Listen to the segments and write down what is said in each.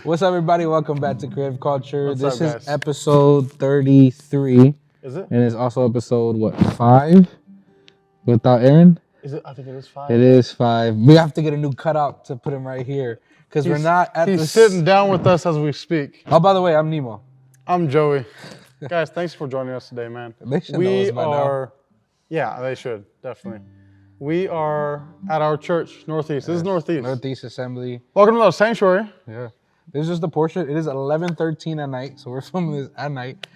What's up, everybody? Welcome back to Creative Culture. What's This up, is guys? episode 33. Is it? And it's also episode, 5? Without Aaron? Is it? I think it is 5. It is 5. We have to get a new cutout to put him right here. Because we're not at He's sitting down with us as we speak. Oh, by the way, I'm Nemo. I'm Joey. Guys, thanks for joining us today, man. They should know us by now. Yeah, they should, definitely. We are at our church, Northeast. This is Northeast. Northeast Assembly. Welcome to the sanctuary. Yeah. This is just the portion. It is 11:13 at night, so we're filming this at night.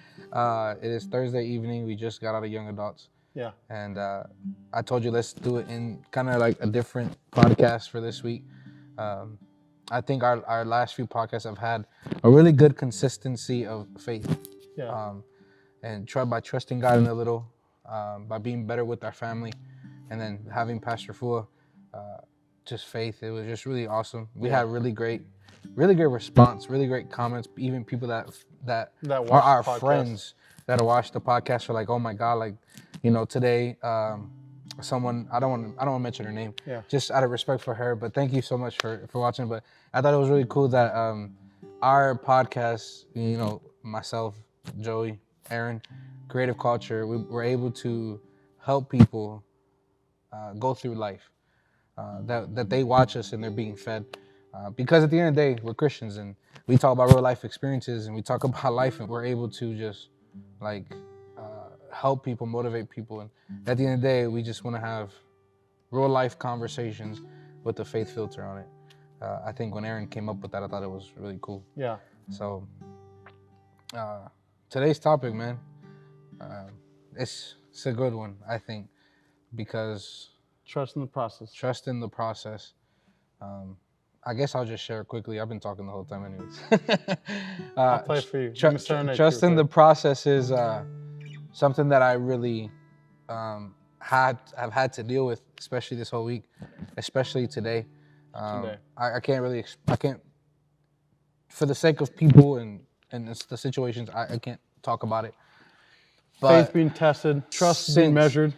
It is Thursday evening. We just got out of Young Adults. Yeah. And I told you let's do it in kind of like a different podcast for this week. I think our last few podcasts have had a really good consistency of faith. Yeah. And by trusting God in a little, by being better with our family, and then having Pastor Fua, just faith. It was just really awesome. We had really great response, really great comments. Even people that are our friends that watch the podcast are like, oh my God, like, today, someone, I don't want to mention her name, just out of respect for her, but thank you so much for watching. But I thought it was really cool that our podcast, myself, Joey, Aaron, Creative Culture, we were able to help people go through life, that they watch us and they're being fed. Because at the end of the day, we're Christians and we talk about real life experiences and we talk about life, and we're able to just help people, motivate people. And at the end of the day, we just want to have real life conversations with the faith filter on it. I think when Aaron came up with that, I thought it was really cool. Yeah. So today's topic, man, it's a good one, I think, because Trust in the process. Trust in the process. I guess I'll just share quickly. I've been talking the whole time anyways. I'll play for you. Trust in the process is something that I really have had to deal with, especially this whole week, especially today. I can't, for the sake of people and the situations, I can't talk about it. But faith being tested, trust being measured.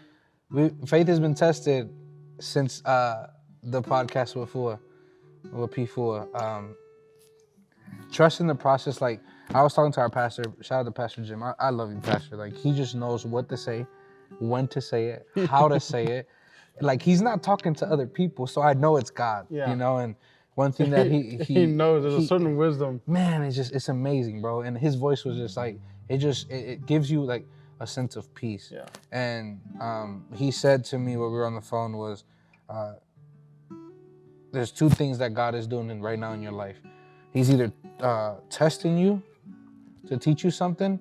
Faith has been tested since the podcast with P Fua. Trust in the process. Like, I was talking to our pastor. Shout out to Pastor Jim. I love you, Pastor. Like, he just knows what to say, when to say it, how to say it. Like, he's not talking to other people, so I know it's God. Yeah. And one thing that he knows, there's a certain wisdom. Man, it's amazing, bro. And his voice was just like, it gives you like a sense of peace. Yeah. And he said to me when we were on the phone was, there's two things that God is doing right now in your life. He's either testing you to teach you something,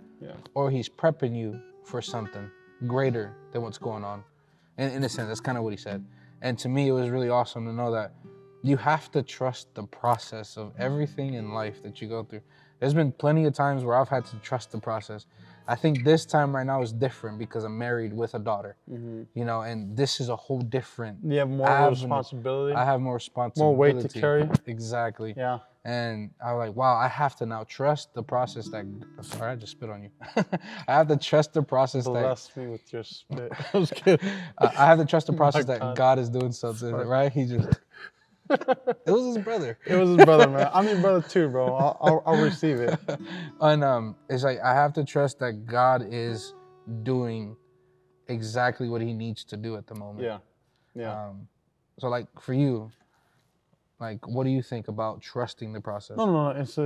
or he's prepping you for something greater than what's going on. And in a sense, that's kind of what he said. And to me, it was really awesome to know that you have to trust the process of everything in life that you go through. There's been plenty of times where I've had to trust the process. I think this time right now is different because I'm married with a daughter, and this is a whole different. You have more responsibility. I have more responsibility. More weight to carry. Exactly. Yeah. And I'm like, wow, I have to now trust the process that. Sorry, I just spit on you. I have to trust the process Bless me with your spit. I was kidding. I have to trust the process that God is doing something, right? He just. It was his brother. It was his brother, man. I'm your brother too, bro. I'll receive it. And it's like I have to trust that God is doing exactly what he needs to do at the moment. Yeah. Yeah. So like for you, like what do you think about trusting the process? No. It's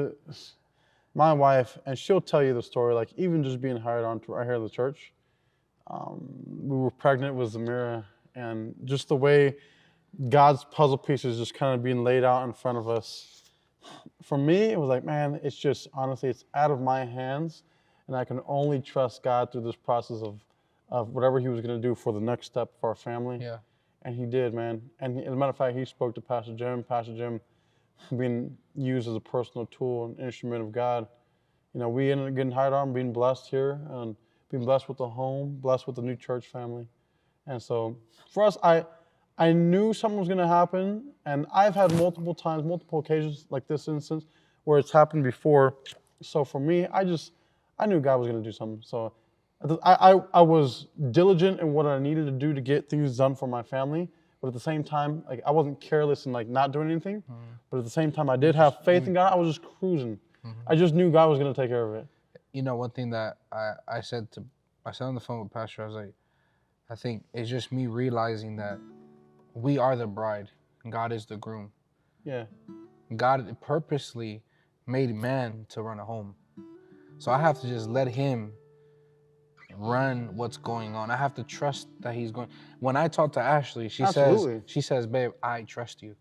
my wife, and she'll tell you the story. Like even just being hired on right here at the church, we were pregnant with Zamira, and just the way God's puzzle pieces just kind of being laid out in front of us. For me, it was like, man, it's just, honestly, it's out of my hands, and I can only trust God through this process of whatever he was going to do for the next step for our family. Yeah. And he did, man. And as a matter of fact, he spoke to Pastor Jim being used as a personal tool and instrument of God. We ended up getting hired on, being blessed here, and being blessed with a home, blessed with a new church family. And so for us, I knew something was going to happen, and I've had multiple occasions like this instance where it's happened before. So for me, I knew God was going to do something. So I was diligent in what I needed to do to get things done for my family, but at the same time, like I wasn't careless and like not doing anything. But at the same time, I did have faith in God. I was just cruising. I just knew God was gonna take care of it. You know, one thing that I said on the phone with Pastor, I was like, I think it's just me realizing that we are the bride and God is the groom. Yeah. God purposely made man to run a home. So I have to just let him run what's going on. I have to trust that he's going. When I talk to Ashley, she says, babe, I trust you.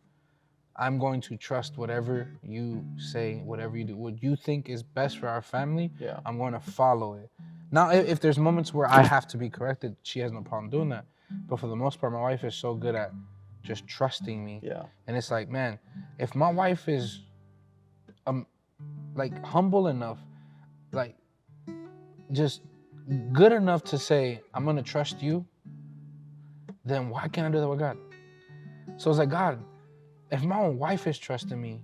I'm going to trust whatever you say, whatever you do. What you think is best for our family, I'm going to follow it. Now, if there's moments where I have to be corrected, she has no problem doing that. But for the most part, my wife is so good at just trusting me. Yeah. And it's like, man, if my wife is like humble enough, like just good enough to say, I'm going to trust you, then why can't I do that with God? So it's like, God, if my own wife is trusting me,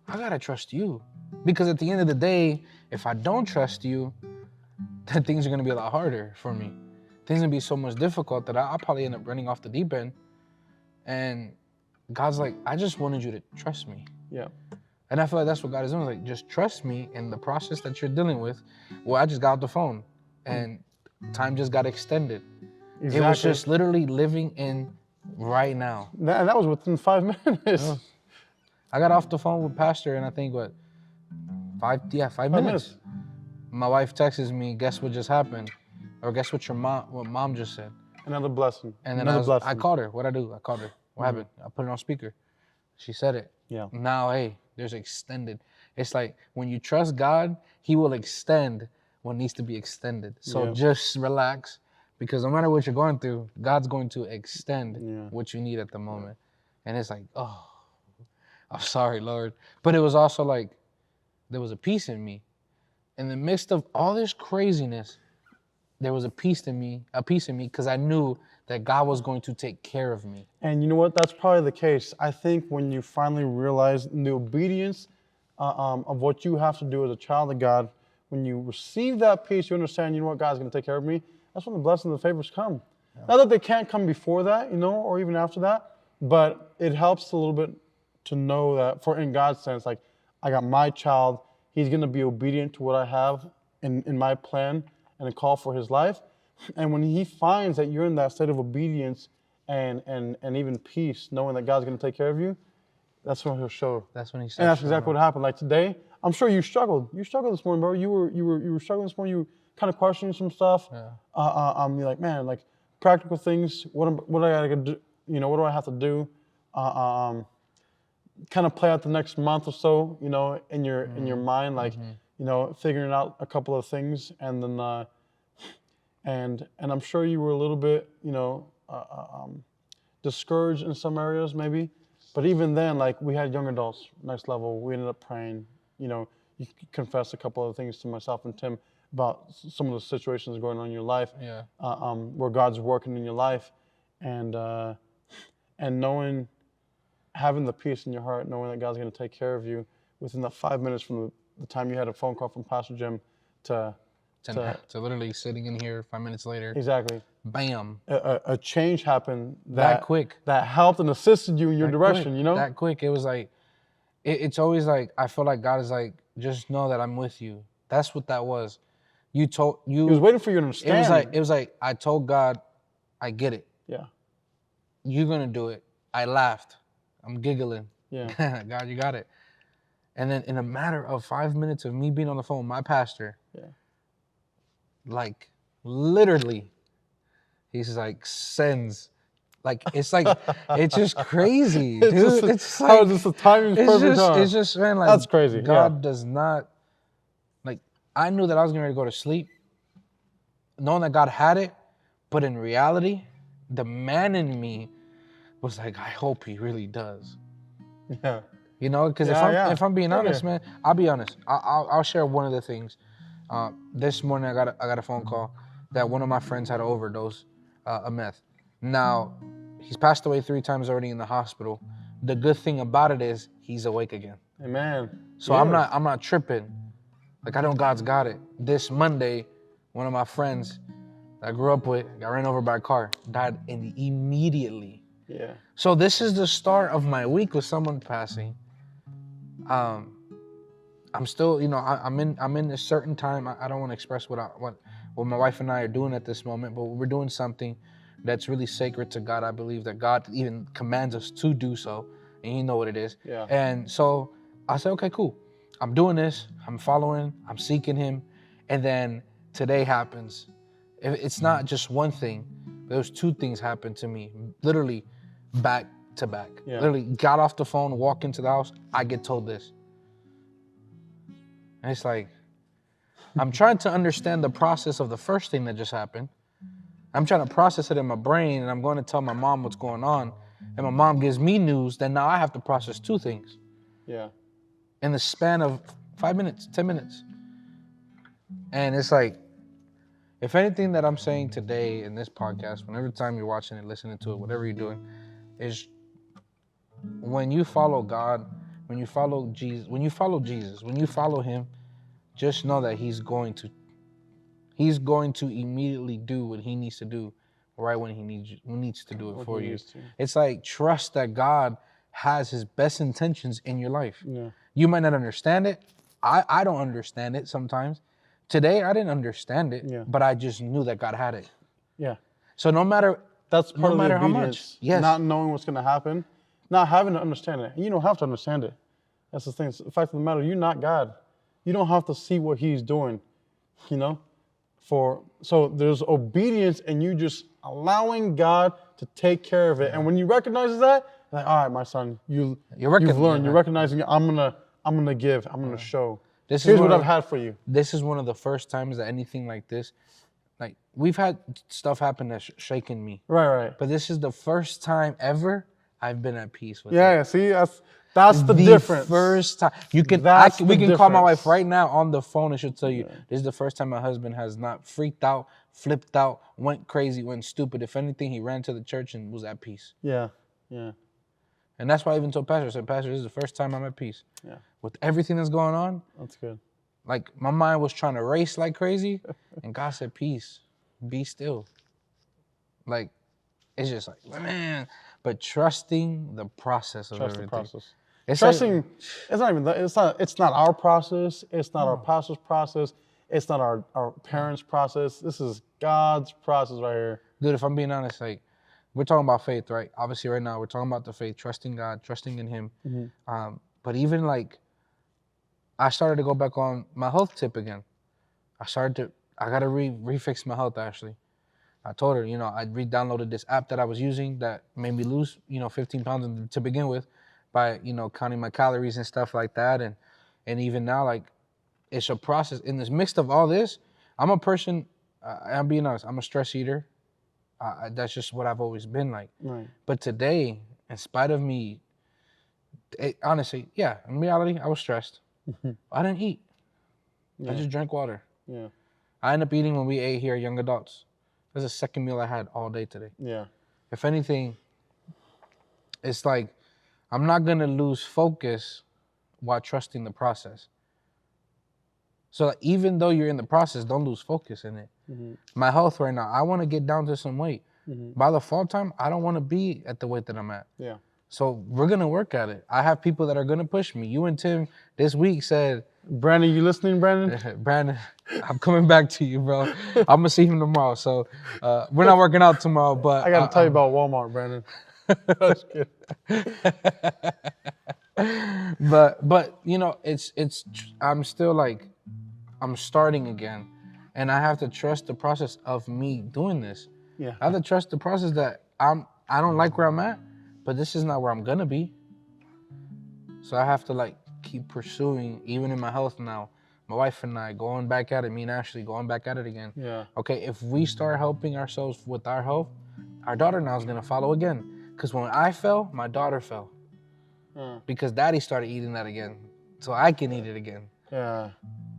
I got to trust you. Because at the end of the day, if I don't trust you, then things are going to be a lot harder for me. Things are going to be so much difficult that I'll probably end up running off the deep end. And God's like, I just wanted you to trust me. Yeah. And I feel like that's what God is doing. Like, just trust me in the process that you're dealing with. Well, I just got off the phone and time just got extended. Exactly. It was just literally living in right now. And that was within 5 minutes. Yeah. I got off the phone with Pastor and I think, what, 5 minutes. My wife texts me, guess what just happened? Or guess what what mom just said? Another blessing. And then I called her. What'd I do? I called her. What happened? I put it on speaker. She said it. Yeah. Now, hey, there's extended. It's like when you trust God, he will extend what needs to be extended. So just relax, because no matter what you're going through, God's going to extend what you need at the moment. And it's like, oh, I'm sorry, Lord. But it was also like, there was a peace in me. In the midst of all this craziness, there was a peace in me, because I knew that God was going to take care of me. And you know what? That's probably the case. I think when you finally realize the obedience of what you have to do as a child of God, when you receive that peace, you understand, you know what, God's going to take care of me. That's when the blessings and the favors come. Yeah. Not that they can't come before that, or even after that, but it helps a little bit to know that, for in God's sense, like, I got my child, he's going to be obedient to what I have in my plan and a call for his life. And when he finds that you're in that state of obedience and even peace, knowing that God's going to take care of you, that's when he'll show. That's when he starts. And that's exactly what happened. Like today, I'm sure you struggled. You struggled this morning, bro. You were struggling this morning. You were kind of questioning some stuff. Yeah. You're like, man, like practical things. What I gotta do? What do I have to do? Kind of play out the next month or so. In your mind, like figuring out a couple of things, and then and I'm sure you were a little bit discouraged in some areas maybe. But even then, like, we had young adults, next level. We ended up praying. You confessed a couple of things to myself and Tim about some of the situations going on in your life, where God's working in your life, and knowing, having the peace in your heart, knowing that God's going to take care of you within the 5 minutes from the time you had a phone call from Pastor Jim to literally sitting in here 5 minutes later. Exactly. Bam. A change happened that quick. That helped and assisted you in your direction, quick, That quick. It was like, it's always like, I feel like God is like, just know that I'm with you. That's what that was. He was waiting for you to understand. It was like, I told God, I get it. Yeah. You're going to do it. I laughed. I'm giggling. Yeah. God, you got it. And then in a matter of 5 minutes of me being on the phone with my pastor, like, literally, he's like, sends. Like, it's like, it's just crazy, dude. It's like, the timing's perfect. It's just, man, like, that's crazy. God does not, like, I knew that I was getting ready to go to sleep, knowing that God had it, but in reality, the man in me was like, I hope he really does. Yeah. Because if I'm being honest, man, I'll be honest. I'll share one of the things. This morning I got a phone call that one of my friends had an overdose of meth. Now, he's passed away 3 times already in the hospital. The good thing about it is he's awake again. Amen. So I'm not tripping. Like, I know God's got it. This Monday, one of my friends that I grew up with got ran over by a car, died immediately. Yeah. So this is the start of my week with someone passing. I'm still, I'm in a certain time. I don't want to express what my wife and I are doing at this moment, but we're doing something that's really sacred to God. I believe that God even commands us to do so, and you know what it is. Yeah. And so I said, okay, cool. I'm doing this. I'm following. I'm seeking Him, and then today happens. It's not just one thing. Those two things happened to me, literally back to back. Yeah. Literally got off the phone, walk into the house. I get told this. And it's like, I'm trying to understand the process of the first thing that just happened. I'm trying to process it in my brain, and I'm going to tell my mom what's going on. And my mom gives me news, then now I have to process two things. Yeah. In the span of 5 minutes, 10 minutes. And it's like, if anything that I'm saying today in this podcast, whenever time you're watching it, listening to it, whatever you're doing, is when you follow God, when you follow Jesus, when you follow Him, just know that He's going to immediately do what He needs to do right when He needs to do it for you. It's like, trust that God has His best intentions in your life. Yeah. You might not understand it. I don't understand it sometimes. Today I didn't understand it, but I just knew that God had it. Yeah. So no matter That's part no of matter the how obedience. much, yes, Not knowing what's going to happen, not having to understand it. You don't have to understand it. That's the thing. The fact of the matter, you're not God. You don't have to see what He's doing, you know? So there's obedience, and you just allowing God to take care of it. And when you recognize that, like, all right, my son, you've learned. You're recognizing, I'm gonna give. I'm gonna show. Here's what I've had for you. This is one of the first times that anything like this, like, we've had stuff happen that's shaken me. Right. But this is the first time ever I've been at peace with it. Yeah. See, that's the difference. First time we can call my wife right now on the phone, and she'll tell you, this is the first time my husband has not freaked out, flipped out, went crazy, went stupid. If anything, he ran to the church and was at peace. Yeah. And that's why I even told Pastor, I said, Pastor, this is the first time I'm at peace. Yeah. With everything that's going on. That's good. Like, my mind was trying to race like crazy, and God said, peace, be still. Like, it's just like, man, but trusting the process of everything. Trust the process. It's Trusting, like, it's not even that. It's not our process. It's not our pastor's process. It's not our parents' process. This is God's process right here. Dude, if I'm being honest, like, we're talking about faith, right? Obviously, right now, we're talking about the faith, trusting God, trusting in Him. Mm-hmm. But even, like, I started to go back on my health tip again. I got to refix my health, actually. I told her, I re-downloaded this app that I was using that made me lose, 15 pounds to begin with by, counting my calories and stuff like that. And even now, like, it's a process. In this mix of all this, I'm a person, I'm being honest, I'm a stress eater. That's just what I've always been like. Right. But today, in spite of me, honestly, yeah, in reality, I was stressed. I didn't eat. I just drank water. Yeah. I ended up eating when we ate here, young adults. That's the second meal I had all day today. Yeah. If anything, it's like, I'm not going to lose focus while trusting the process. So even though you're in the process, don't lose focus in it. Mm-hmm. My health right now, I want to get down to some weight. Mm-hmm. By the fall time, I don't want to be at the weight that I'm at. Yeah. So we're going to work at it. I have people that are going to push me. You and Tim this week said, Brandon, you listening, Brandon? Brandon, I'm coming back to you, bro. I'm going to see him tomorrow. So we're not working out tomorrow, but I got to tell you about Walmart, Brandon. That's good. But it's I'm still like, I'm starting again, and I have to trust the process of me doing this. Yeah. I have to trust the process that I don't like where I'm at, but this is not where I'm gonna be. So I have to, like, keep pursuing, even in my health now. My wife and I going back at it, me and Ashley going back at it again. Yeah. Okay, if we start helping ourselves with our health, our daughter now is gonna follow again. Because when I fell, my daughter fell. Because daddy started eating that again, so I can eat it again. Yeah.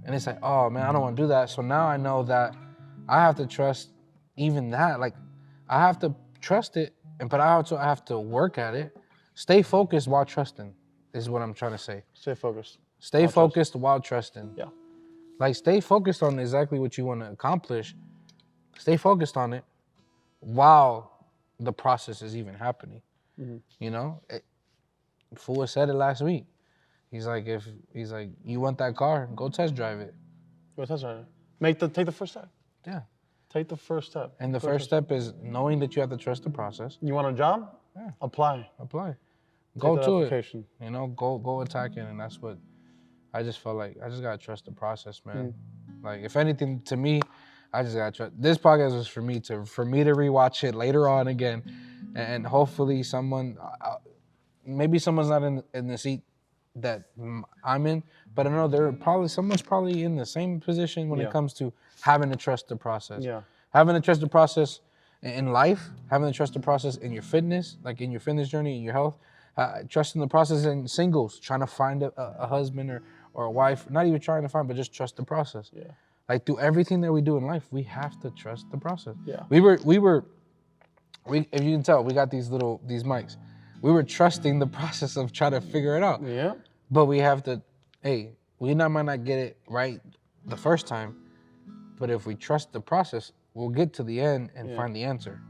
And it's like, oh man, I don't want to do that. So now I know that I have to trust even that. Like, I have to trust it, but I also have to work at it. Stay focused while trusting is what I'm trying to say. Stay focused. Stay focused while trusting. Yeah. Like, stay focused on exactly what you want to accomplish. Stay focused on it while the process is even happening. You know, Fool said it last week. He's like, you want that car, go test drive it. Go test drive it. Take the first step. Yeah. Take the first step. And the first step is knowing that you have to trust the process. You want a job? Yeah. Apply. Go to it. You know, go attack it, and that's what I just felt like. I just gotta trust the process, man. Like, if anything, to me, I just gotta trust. This podcast was for me to rewatch it later on again, and hopefully maybe someone's not in the seat that I'm in, but I know someone's probably in the same position when it comes to having to trust the process. Yeah. Having to trust the process in life, having to trust the process in your fitness, like in your fitness journey, in your health, trusting the process in singles, trying to find a husband or a wife, not even trying to find, but just trust the process. Yeah. Like, through everything that we do in life, we have to trust the process. Yeah. We if you can tell, we got these mics. We were trusting the process of trying to figure it out. Yeah. But we have to, we might not get it right the first time, but if we trust the process, we'll get to the end and find the answer,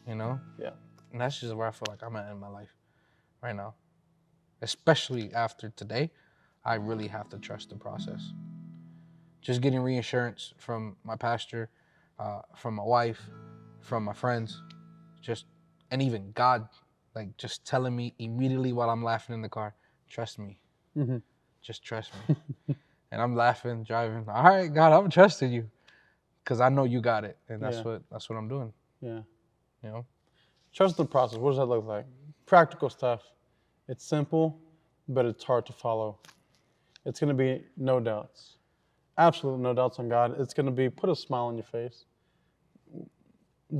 you know? Yeah. And that's just where I feel like I'm at in my life right now. Especially after today, I really have to trust the process. Just getting reassurance from my pastor, from my wife, from my friends, and even God, like, just telling me immediately while I'm laughing in the car, trust me. Just trust me. And I'm laughing, driving. All right, God, I'm trusting you, because I know you got it, and that's what I'm doing. Yeah. You know. Trust the process. What does that look like? Practical stuff. It's simple, but it's hard to follow. It's going to be no doubts. Absolute no doubts on God. It's going to be put a smile on your face.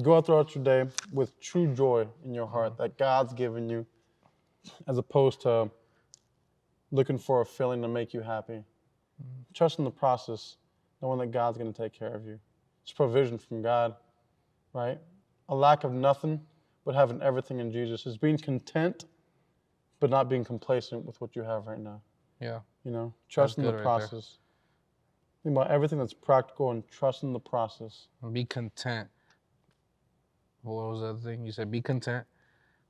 Go out throughout your day with true joy in your heart that God's given you, as opposed to looking for a feeling to make you happy. Trust in the process, knowing that God's going to take care of you. It's provision from God, right? A lack of nothing, but having everything in Jesus. Is being content, but not being complacent with what you have right now. Yeah. You know, trust in the process. Think about everything that's practical and trust in the process. And be content. What was the other thing? You said be content.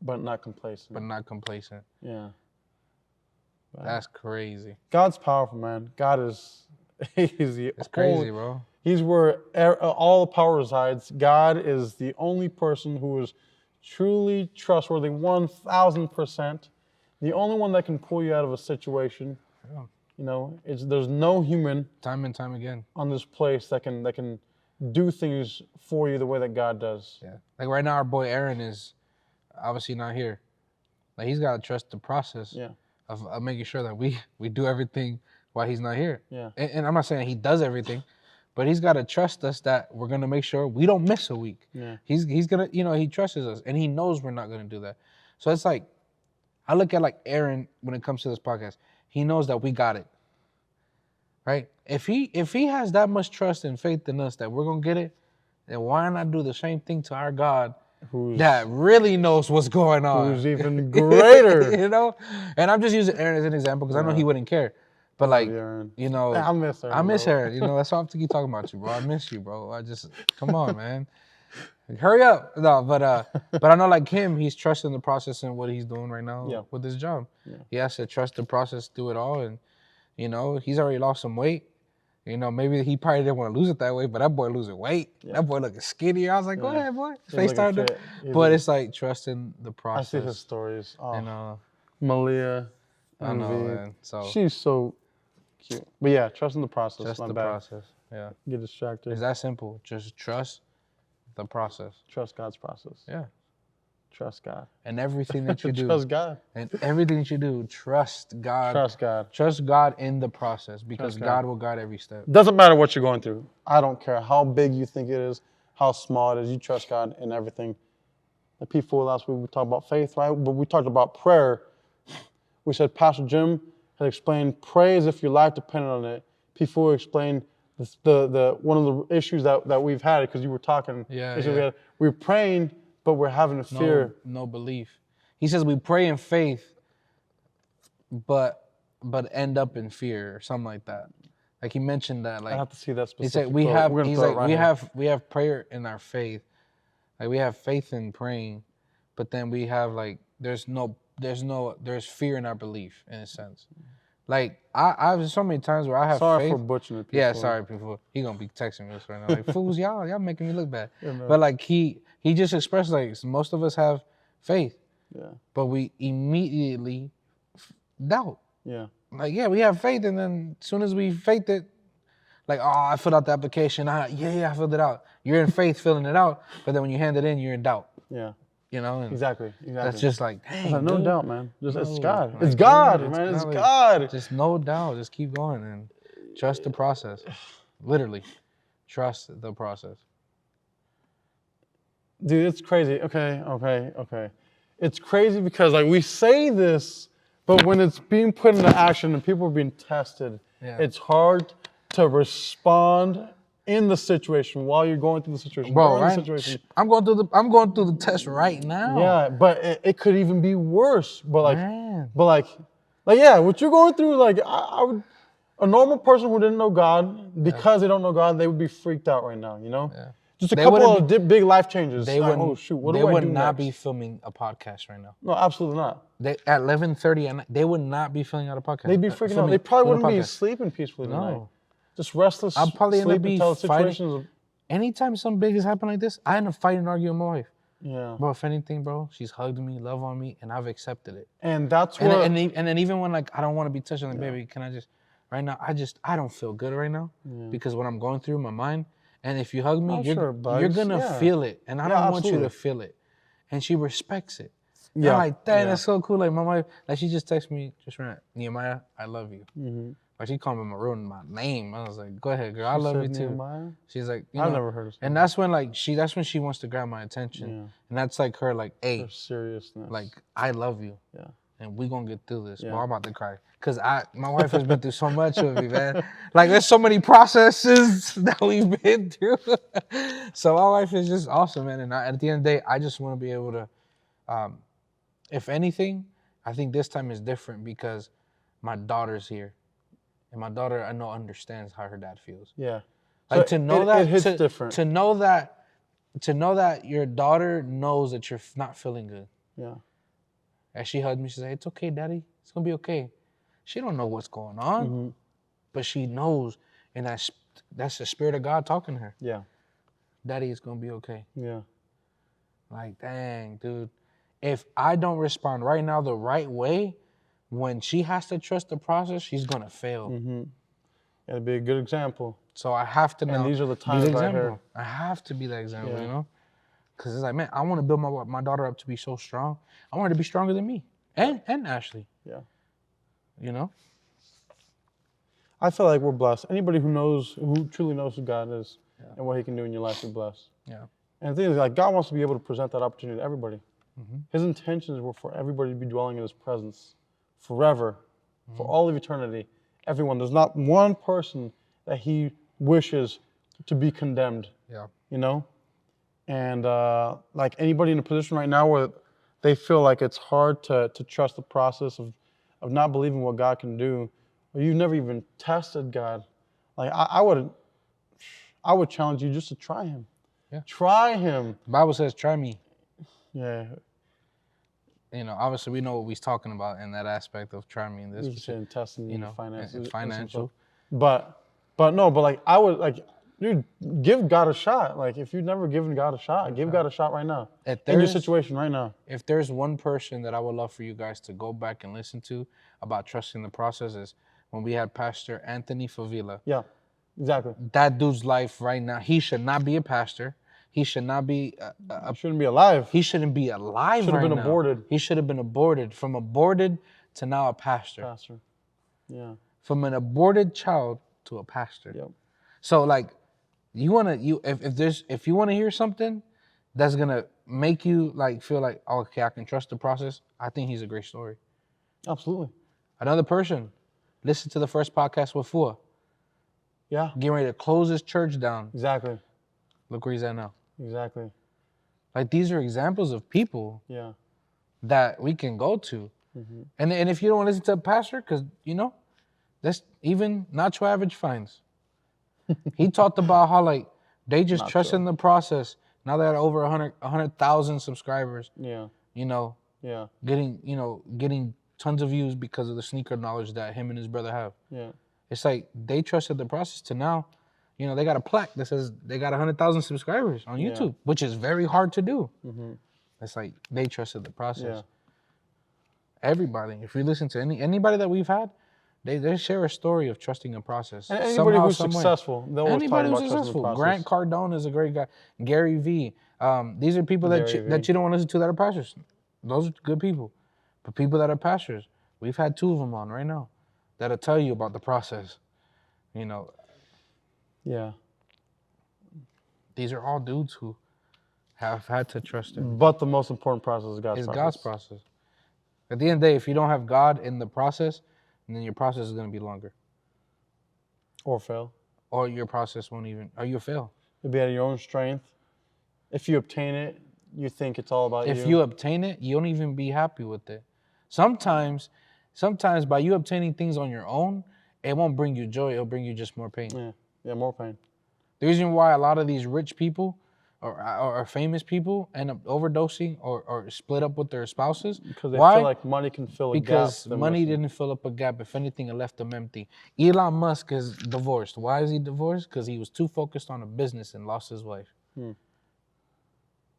But not complacent. Yeah. That's crazy. God's powerful, man. God is, it's crazy, bro. He's where all the power resides. God is the only person who is truly trustworthy, 1,000%. The only one that can pull you out of a situation. Yeah. You know, there's no human time and time again on this place that can do things for you the way that God does. Yeah. Like right now, our boy Aaron is obviously not here. Like, he's got to trust the process of making sure that we do everything while he's not here. Yeah. And I'm not saying he does everything, but he's got to trust us that we're going to make sure we don't miss a week. Yeah. He's going to, you know, he trusts us and he knows we're not going to do that. So it's like, I look at like Aaron when it comes to this podcast. He knows that we got it. Right? If he has that much trust and faith in us that we're going to get it, then why not do the same thing to our God that really knows what's going on? Who's even greater. You know? And I'm just using Aaron as an example because I know he wouldn't care. But like, you know, I miss Aaron. I miss Aaron. You know, that's why I'm keep talking about you, bro. I miss you, bro. Come on, man. Hurry up. No, but I know like him, he's trusting the process and what he's doing right now with his job. Yeah. He has to trust the process through it all. And, you know, he's already lost some weight. You know, maybe he probably didn't want to lose it that way, but that boy losing weight. Yeah. That boy looking skinny. I was like, go ahead, boy. FaceTime him. But it's like trusting the process. I see his stories. Oh. And, Malia. I know, man. So she's so cute. But yeah, trusting the process. Trust the process. Yeah. Get distracted. It's that simple. Just trust the process. Trust God's process. Yeah. Trust God. And everything that you do. Trust God. And everything that you do, trust God. Trust God. Trust God in the process because God will guide every step. Doesn't matter what you're going through. I don't care how big you think it is, how small it is. You trust God in everything. The P4 last week we talked about faith, right? But we talked about prayer. We said Pastor Jim had explained pray as if your life depended on it. P4 explained the one of the issues that we've had because you were talking. We're praying, but we're having a fear. No belief. He says we pray in faith, but end up in fear or something like that. Like he mentioned that. Like I have to see that specific. He said we have prayer in our faith. Like we have faith in praying, but then we have like there's fear in our belief in a sense. Like I've so many times where I have Sorry faith. for butchering it, people. Yeah, sorry people. He gonna be texting me this right now. Like fools, y'all making me look bad. Yeah, no. But like he just expressed like most of us have faith. Yeah. But we immediately doubt. Yeah. Like, yeah, we have faith, and then as soon as we faith it, like, oh, I filled out the application. I filled it out. You're in faith filling it out, but then when you hand it in, you're in doubt. Yeah. You know? And exactly. that's just like, dang, like, no dude. doubt, man. It's God. Like, It's God, dude, man. It's like, God. Just no doubt. Just keep going and trust the process. Literally, trust the process. Dude, it's crazy. Okay. It's crazy because like we say this, but when it's being put into action and people are being tested, it's hard to respond in the situation while you're going through the situation. Bro, right? The situation. I'm going through the test right now. Yeah, but it could even be worse. But like, Man. yeah, what you're going through, like I would, a normal person who didn't know God, because they don't know God, they would be freaked out right now. You know. Yeah. Just a couple of big life changes. They like, would, oh shoot, what do I do? They would do not next? be filming a podcast right now. No, absolutely not. At 11:30 at night, they would not be filling out a podcast. They'd be freaking out. They probably wouldn't be sleeping peacefully tonight. Just restless. I'll probably end up until fighting. Anytime something big has happened like this, I end up fighting and arguing with my wife. Yeah. Bro, if anything, bro, she's hugged me, love on me, and I've accepted it. And that's what. And then even when like I don't want to be touched, I'm like, baby, can I just? Right now, I don't feel good right now because what I'm going through in my mind. And if you hug me, you're gonna feel it, and I don't want you to feel it. And she respects it. Yeah, I'm like, dang, that's so cool. Like my wife, like she just texted me just right, Nehemiah, I love you. Mm-hmm. Like she called me maroon my name. I was like, go ahead, girl, I love you too. Nehemiah? She's like, I've never heard of it. And that's when she wants to grab my attention, and that's like her like, hey, her seriousness. Like I love you. Yeah. And we gonna get through this. Well, I'm about to cry. Cause my wife has been through so much with me, man. Like there's so many processes that we've been through. So my wife is just awesome, man. And at the end of the day, I just want to be able to, if anything, I think this time is different because my daughter's here. And my daughter, I know, understands how her dad feels. Yeah. Like so to know that, it hits different. To know that your daughter knows that you're not feeling good. Yeah. As she hugged me, she said, it's okay, daddy. It's going to be okay. She don't know what's going on, but she knows, and that's the Spirit of God talking to her. Yeah. Daddy, it's going to be okay. Yeah. Like, dang, dude. If I don't respond right now the right way, when she has to trust the process, she's going to fail. Mm-hmm. It'll be a good example. So I have to now. And these are the times right here. I have to be that example, you know? Because it's like, man, I want to build my daughter up to be so strong. I want her to be stronger than me and Ashley. Yeah. You know? I feel like we're blessed. Anybody who truly knows who God is and what He can do in your life is blessed. Yeah. And the thing is, like, God wants to be able to present that opportunity to everybody. Mm-hmm. His intentions were for everybody to be dwelling in His presence forever, for all of eternity. Everyone. There's not one person that He wishes to be condemned. Yeah. You know? And like anybody in a position right now where they feel like it's hard to trust the process of not believing what God can do, or you've never even tested God, like I would challenge you just to try Him. Yeah. Try Him. The Bible says, try me. Yeah. You know, obviously we know what we're talking about in that aspect of try me in this. You're saying testing, you know, finances. Financial. But like I would like, dude, give God a shot. Like if you've never given God a shot, give God a shot right now. In your situation right now. If there's one person that I would love for you guys to go back and listen to about trusting the process is when we had Pastor Anthony Favila. Yeah, exactly. That dude's life right now, he should not be a pastor. He should not be shouldn't be alive. He shouldn't be alive. Should have been aborted. He should have been aborted. From aborted to now a pastor. Pastor. Yeah. From an aborted child to a pastor. Yep. So like if you want to hear something that's gonna make you like feel like, oh, okay, I can trust the process, I think he's a great story. Absolutely. Another person, listen to the first podcast with Fua. Yeah. Getting ready to close his church down. Exactly. Look where he's at now. Exactly. Like these are examples of people that we can go to. Mm-hmm. And if you don't want to listen to a pastor, because, you know, that's even Nacho Average Finds. He talked about how, like, they just trust in the process. Now they had over 100,000 subscribers. Yeah. You know, Yeah. Getting tons of views because of the sneaker knowledge that him and his brother have. Yeah. It's like they trusted the process to now, they got a plaque that says they got 100,000 subscribers on YouTube, which is very hard to do. Mm-hmm. It's like they trusted the process. Yeah. Everybody, if you listen to anybody that we've had, they share a story of trusting a process. And anybody Somehow, who's some way. successful, they'll always talk Anybody about who's trusting the successful. process. Grant Cardone is a great guy. Gary Vee. These are people that you don't want to listen to that are pastors. Those are good people. But people that are pastors, we've had 2 of them on right now that'll tell you about the process. Yeah. These are all dudes who have had to trust him. But the most important process is God's process. God's process. At the end of the day, if you don't have God in the process, then your process is going to be longer. Or fail. Or your process won't even, or you'll fail. You'll be at your own strength. If you obtain it, you think it's all about you. If you obtain it, you don't even be happy with it. Sometimes by you obtaining things on your own, it won't bring you joy. It'll bring you just more pain. Yeah, more pain. The reason why a lot of these rich people or famous people end up overdosing or split up with their spouses. Because they feel like money can fill a gap. Because money didn't fill up a gap. If anything, it left them empty. Elon Musk is divorced. Why is he divorced? Because he was too focused on a business and lost his wife.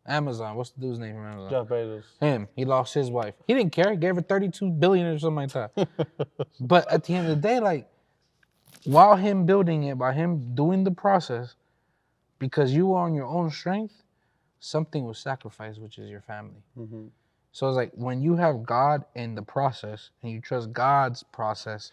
Amazon, what's the dude's name from Amazon? Jeff Bezos. Him, he lost his wife. He didn't care. He gave her $32 billion or something like that. But at the end of the day, like, while him building it, by him doing the process, because you are on your own strength, something was sacrificed, which is your family. So it's like when you have God in the process and you trust God's process,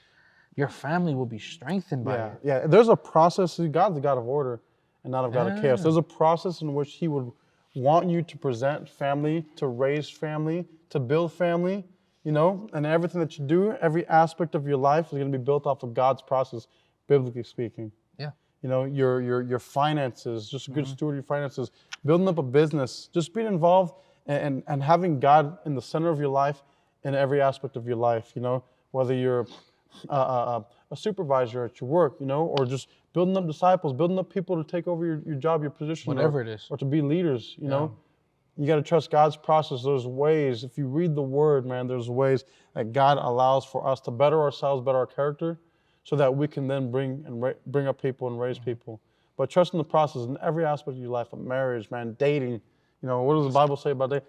your family will be strengthened by it. Yeah, there's a process. God's a God of order and not a God of chaos. There's a process in which he would want you to present family, to raise family, to build family, and everything that you do, every aspect of your life is going to be built off of God's process, biblically speaking. Yeah. Your finances, just a good steward of your finances, building up a business, just being involved and having God in the center of your life in every aspect of your life, whether you're a supervisor at your work, or just building up disciples, building up people to take over your job, your position. Whatever it is. Or to be leaders, you know. You got to trust God's process. There's ways, if you read the word, man, there's ways that God allows for us to better ourselves, better our character, so that we can then bring up people and raise people. But trusting the process in every aspect of your life, of marriage, man, dating. What does the Bible say about dating?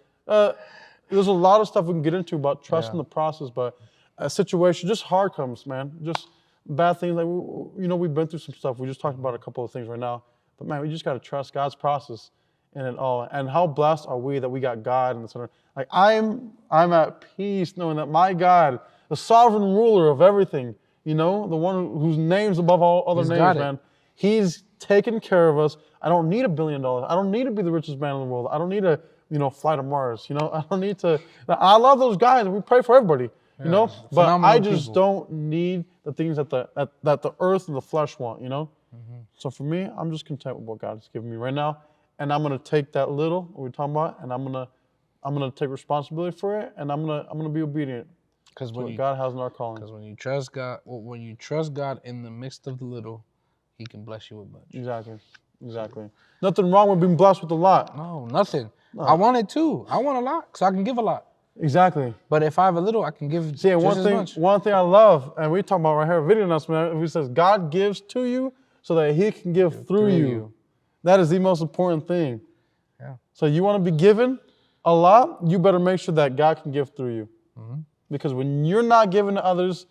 There's a lot of stuff we can get into about trusting the process, but a situation, just hard comes, man. Just bad things. Like, we've been through some stuff. We just talked about a couple of things right now. But, man, we just got to trust God's process in it all. And how blessed are we that we got God in the center? Like, I'm at peace knowing that my God, the sovereign ruler of everything, the one whose name's above all other names, man, he's taken care of us. I don't need $1 billion. I don't need to be the richest man in the world. I don't need to, fly to Mars. I don't need to. I love those guys. We pray for everybody, but I just don't need the things that the earth and the flesh want, So for me, I'm just content with what God's given me right now. And I'm gonna take that little what we're talking about, and I'm gonna take responsibility for it, and I'm gonna be obedient. Because God has in our calling. Because when you trust God in the midst of the little, He can bless you with much. Exactly. Nothing wrong with being blessed with a lot. No, nothing. No. I want it too. I want a lot, so I can give a lot. Exactly. But if I have a little, I can give just as much. One thing I love, and we talk about right here, a video announcement, it says God gives to you so that He can give through you. That is the most important thing. Yeah. So you want to be given a lot, you better make sure that God can give through you. Because when you're not giving to others,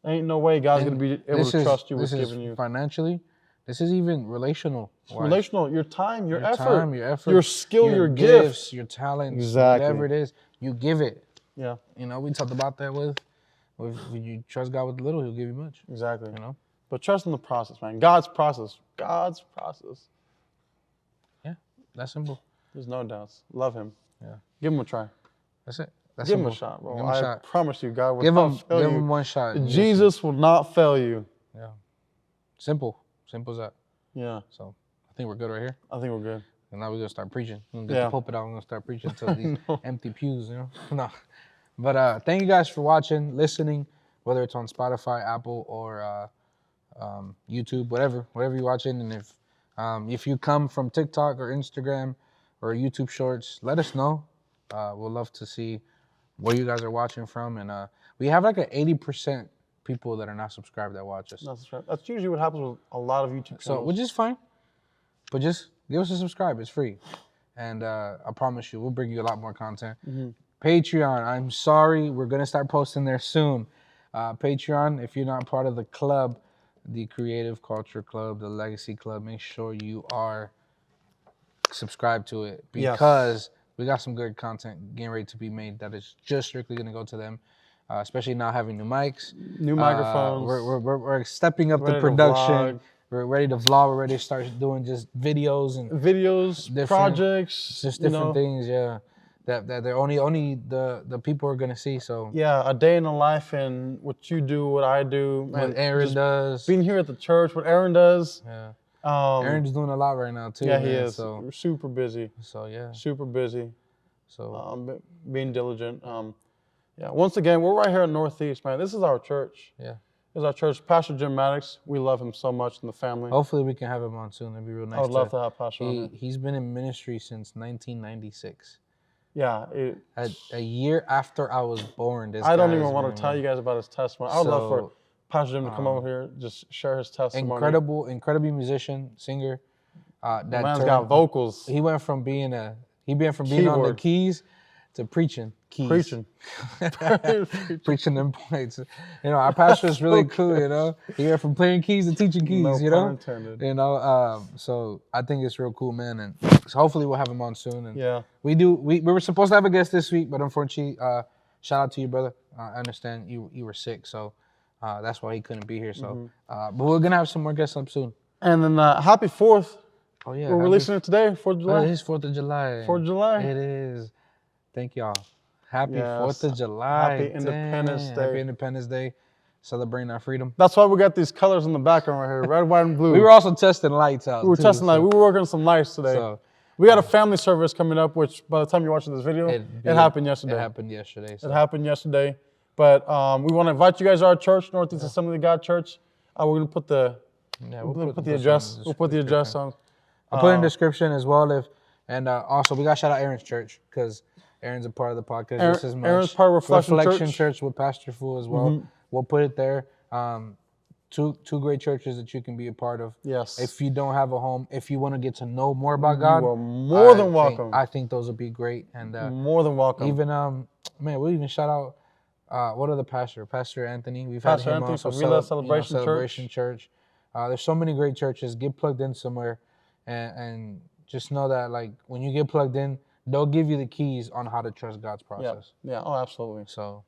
ain't no way God's going to be able to trust you with giving you. Financially, this is even relational. Relational, your time, your effort, time, your skill, your gifts, your talents, exactly. Whatever it is, you give it. Yeah. We talked about that with when you trust God with little, He'll give you much. Exactly. But trust in the process, man. God's process. Yeah, that's simple. There's no doubts. Love Him. Yeah. Give Him a try. That's it. Give Him a shot, bro. I promise you, God will not fail you. Give Him one shot. Jesus will not fail you. Yeah. Simple as that. Yeah. So I think we're good right here. I think we're good. And now we're gonna start preaching. We're gonna get the pulpit out. We're gonna start preaching to these empty pews, No. But thank you guys for watching, listening, whether it's on Spotify, Apple, or YouTube, whatever you're watching. And if you come from TikTok or Instagram or YouTube Shorts, let us know. We'll love to see where you guys are watching from, and we have like an 80% people that are not subscribed that watch us. That's usually what happens with a lot of YouTube channels. So, which is fine, but just give us a subscribe. It's free, and I promise you, we'll bring you a lot more content. Patreon. I'm sorry, we're gonna start posting there soon. Patreon. If you're not part of the club, the Creative Culture Club, the Legacy Club, make sure you are subscribed to it because we got some good content getting ready to be made that is just strictly gonna go to them. Especially now having new mics, new microphones. We're stepping up the production. We're ready to vlog. We're ready to start doing just videos and projects, just different things. Yeah, that they're only the people are gonna see. So yeah, a day in the life and what you do, what I do, what Aaron does, being here at the church, what Aaron does. Yeah, Aaron's doing a lot right now too. Yeah, man, he is. So we're super busy. So yeah, super busy. So being diligent. Yeah, once again, we're right here in Northeast, man. This is our church. Yeah. This is our church. Pastor Jim Maddox, we love him so much in the family. Hopefully we can have him on soon. That'd be real nice. I would love to have Pastor on here. He's been in ministry since 1996. Yeah. A year after I was born. I don't even want to tell you guys about his testimony. I would love for Pastor Jim to come over here, just share his testimony. Incredible musician, singer. That man's got vocals. He went from being on the keys to preaching. Preaching them points. You know, our pastor is really cool. You know, he went from playing keys to teaching keys. No you know, pun intended. You know. So I think it's real cool, man. And so hopefully we'll have him on soon. And yeah, we were supposed to have a guest this week, but unfortunately, shout out to you, brother. I understand you were sick, so that's why he couldn't be here. So, but we're gonna have some more guests up soon. And then happy 4th. Oh yeah, we're releasing it today, 4th of July. It is 4th of July. 4th of July. It is. Thank y'all. Happy 4th of July. Happy Independence Day. Happy Independence Day. Celebrating our freedom. That's why we got these colors in the background right here, red, white, and blue. We were also testing lights out. We were testing lights. We were working on some lights today. So, we got a family service coming up, which by the time you're watching this video, it happened yesterday. It happened yesterday. So. It happened yesterday. But we want to invite you guys to our church, Northeast Assembly of God Church. We're going to put the address. We'll put the address on. I'll put it in the description as well. Also, we got to shout out Aaron's church because Aaron's a part of the podcast just as much. Aaron's part of Reflection Church with Pastor Fool as well. We'll put it there. Two great churches that you can be a part of. Yes. If you don't have a home, if you want to get to know more about God, you are more than welcome. I think those would be great. And more than welcome. Even we'll even shout out what other Pastor Anthony. We've Pastor had him Anthony on Celebration Church. There's so many great churches. Get plugged in somewhere, and just know that like when you get plugged in, they'll give you the keys on how to trust God's process. Yeah. Oh, absolutely. So,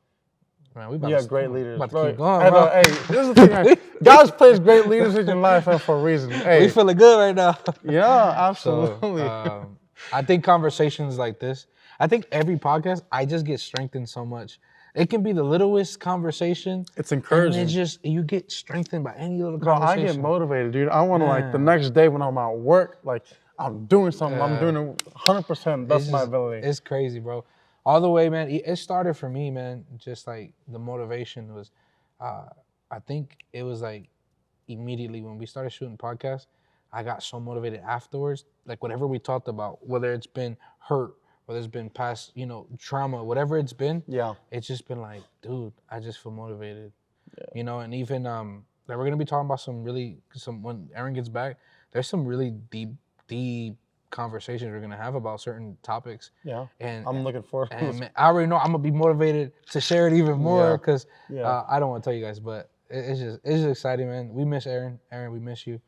man, we got great leaders. About to keep going, bro. Hey, this is the thing. Right? God's placed great leaders in your life for a reason. Hey, we feeling good right now. Yeah, absolutely. So, I think conversations like this. I think every podcast, I just get strengthened so much. It can be the littlest conversation. It's encouraging. And you get strengthened by any little Bro, conversation. I get motivated, dude. I want to like the next day when I'm at work, like I'm doing something. I'm doing it 100%. That's my ability. It's crazy, bro. All the way, man. It started for me, man. Just like the motivation was, I think it was like immediately when we started shooting podcasts, I got so motivated afterwards. Like whatever we talked about, whether it's been hurt, whether it's been past, trauma, whatever it's been, it's just been like, dude, I just feel motivated, and even like we're gonna be talking about when Aaron gets back, there's some really deep conversations we're gonna have about certain topics. Yeah, and I'm looking forward to it. I already know I'm gonna be motivated to share it even more because I don't want to tell you guys, but it's just exciting, man. We miss Aaron. Aaron, we miss you.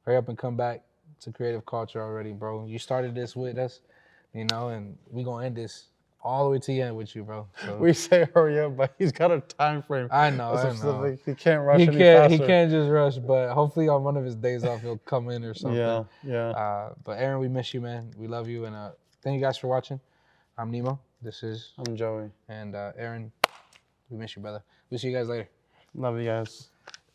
Hurry up and come back to Creative Culture already, bro. You started this with us. And we gonna end this all the way to the end with you, bro. So. We say hurry up, but he's got a time frame. I know. He can't rush any faster. He can't just rush, but hopefully on one of his days off, he'll come in or something. Yeah. But Aaron, we miss you, man. We love you, and thank you guys for watching. I'm Nemo. I'm Joey. And Aaron, we miss you, brother. We'll see you guys later. Love you guys.